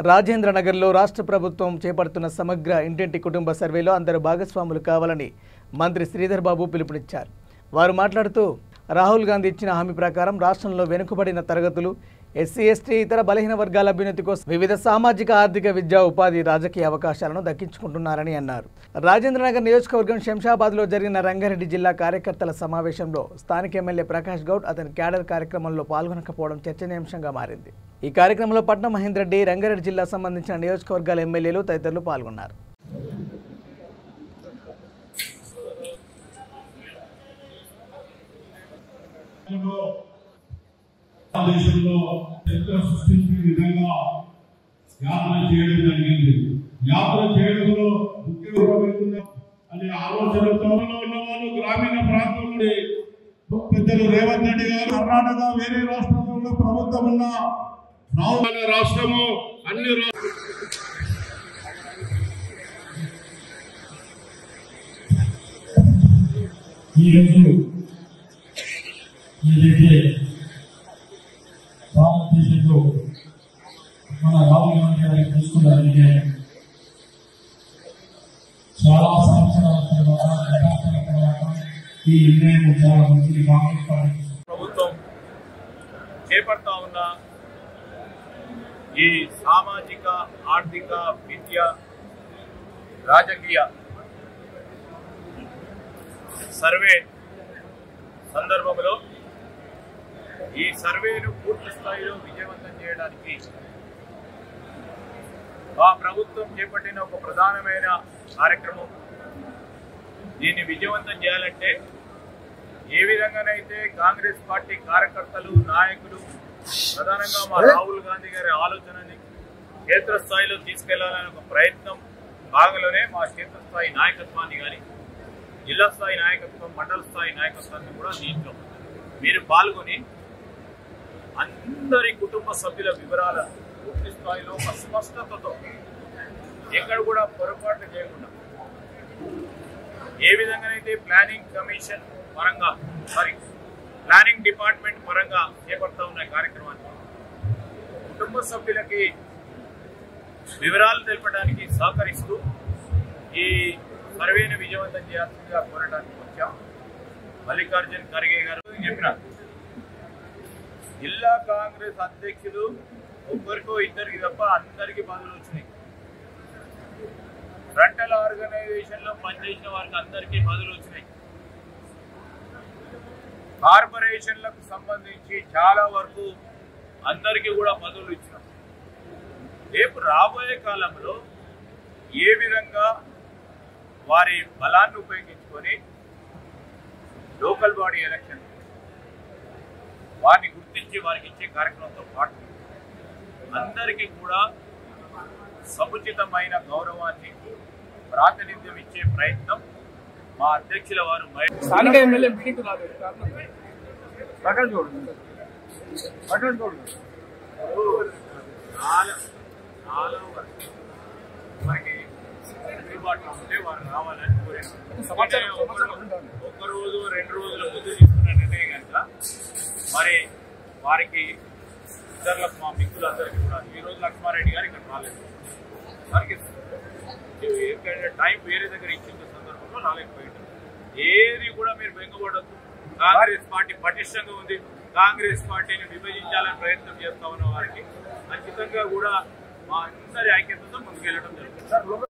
రాజేంద్ర నగర్లో రాష్ట్ర ప్రభుత్వం చేపడుతున్న సమగ్ర ఇంటింటి కుటుంబ సర్వేలో అందరూ భాగస్వాములు కావాలని మంత్రి శ్రీధర్ బాబు పిలుపునిచ్చారు. వారు మాట్లాడుతూ రాహుల్ గాంధీ ఇచ్చిన హామీ ప్రకారం రాష్ట్రంలో వెనుకబడిన తరగతులు, ఎస్సీ, ఎస్టీ, ఇతర బలహీన వర్గాల అభ్యున్నతి కోసం వివిధ సామాజిక, ఆర్థిక, విద్యా, ఉపాధి, రాజకీయ అవకాశాలను దక్కించుకుంటున్నారని అన్నారు. రాజేంద్రనగర్ నియోజకవర్గం శంషాబాద్లో జరిగిన రంగారెడ్డి జిల్లా కార్యకర్తల సమావేశంలో స్థానిక ఎమ్మెల్యే ప్రకాష్ గౌడ్ అతని క్యాడర్ కార్యక్రమంలో పాల్గొనకపోవడం చర్చనీయాంశంగా మారింది. ఈ కార్యక్రమంలో పట్నం మహేందర్ రెడ్డి, రంగారెడ్డి జిల్లా సంబంధించిన నియోజకవర్గాల ఎమ్మెల్యేలు తదితరులు పాల్గొన్నారు. దేశంలో చరిత్ర సృష్టించే విధంగా యాత్ర చేయడం జరిగింది. యాత్ర చేయడంలో ముఖ్యమైన అనే ఆలోచనతో ఉన్న వాళ్ళు గ్రామీణ ప్రాంతంలో పెద్దలు రేవంత్ రెడ్డి గారు కర్ణాటక వేరే రాష్ట్రంలో ప్రభుత్వం ఉన్న రాష్ట్రము అన్ని భారతదేశంలో మన రాహుల్ గాంధీ గారికి తీసుకున్నారంటే చాలా సంవత్సరాల తర్వాత ఈ నిర్ణయం చాలా మంచి కాంగ్రెస్ పార్టీ ప్రభుత్వం చేపడతా ఉన్న ఈ సామాజిక, ఆర్థిక, విద్య, రాజకీయ సర్వే సందర్భంలో ఈ సర్వేను పూర్తి స్థాయిలో విజయవంతం చేయడానికి మా ప్రభుత్వం చేపట్టిన ఒక ప్రధానమైన కార్యక్రమం. దీన్ని విజయవంతం చేయాలంటే ఏ విధంగానైతే కాంగ్రెస్ పార్టీ కార్యకర్తలు, నాయకులు, ప్రధానంగా మా రాహుల్ గాంధీ గారి ఆలోచనని క్షేత్రస్థాయిలో తీసుకెళ్లాలనే ఒక ప్రయత్నం భాగంలోనే మా క్షేత్రస్థాయి నాయకత్వాన్ని కానీ, జిల్లా స్థాయి నాయకత్వం, మండల స్థాయి నాయకత్వాన్ని కూడా దీంట్లో మీరు పాల్గొని అందరి కుటుంబ సభ్యుల వివరాల పూర్తి స్థాయిలో ఒక స్పష్టతతో ఎక్కడ కూడా పొరపాటు చేయకుండా ఏ విధంగానైతే ప్లానింగ్ కమిషన్ పరంగా ప్లానింగ్ డిపార్ట్మెంట్ పరంగా చేపడతా ఉన్న కార్యక్రమాన్ని కుటుంబ సభ్యులకి వివరాలు తెలపడానికి సహకరిస్తూ ఈ సర్వేను విజయవంతం చేయాల్సిందిగా కోరడానికి వచ్చాం. మల్లికార్జున్ ఖర్గే గారు చెప్పినారు, జిల్లా కాంగ్రెస్ అధ్యక్షులు ఒక్కరికో ఇద్దరికి తప్ప అందరికీ పదవులు వచ్చినాయి. ఫ్రంటల్ ఆర్గనైజేషన్ లో పనిచేసిన వారికి అందరికీ పదవులు వచ్చినాయి. కార్పొరేషన్లకు సంబంధించి చాలా వరకు అందరికీ కూడా పదవులు ఇచ్చినాం. రేపు రాబోయే కాలంలో ఏ విధంగా వారి బలాన్ని ఉపయోగించుకొని లోకల్ బాడీ ఎలక్షన్ వారిని గుర్తించి వారికి ఇచ్చే కార్యక్రమంతో పాటు అందరికీ కూడా సముచితమైన గౌరవాన్ని, ప్రాతినిధ్యం ఇచ్చే ప్రయత్నం మా అధ్యక్షుల వారు స్థానిక ఎమ్మెల్యే మీటింగ్ మనకి అందుబాటులో ఉంటే వారు రావాలని కోరారు. ఒక రోజు 2 రోజుల ముందు తీసుకున్న నిర్ణయం కనుక మరి వారికి ఇతరులకు మా మిత్రులందరికీ కూడా ఈరోజు లక్ష్మారెడ్డి గారు ఇక్కడ రాలేదు. వారికి టైం వేరే దగ్గర ఇచ్చిన సందర్భంలో రాలేకపోయింది. ఏది కూడా మీరు బెంగపడద్దు. కాంగ్రెస్ పార్టీ పటిష్టంగా ఉంది. కాంగ్రెస్ పార్టీని విభజించాలని ప్రయత్నం చేస్తా ఉన్న వారికి ఖచ్చితంగా కూడా మా అందరి ఐక్యతతో ముందుకెళ్ళడం జరుగుతుంది.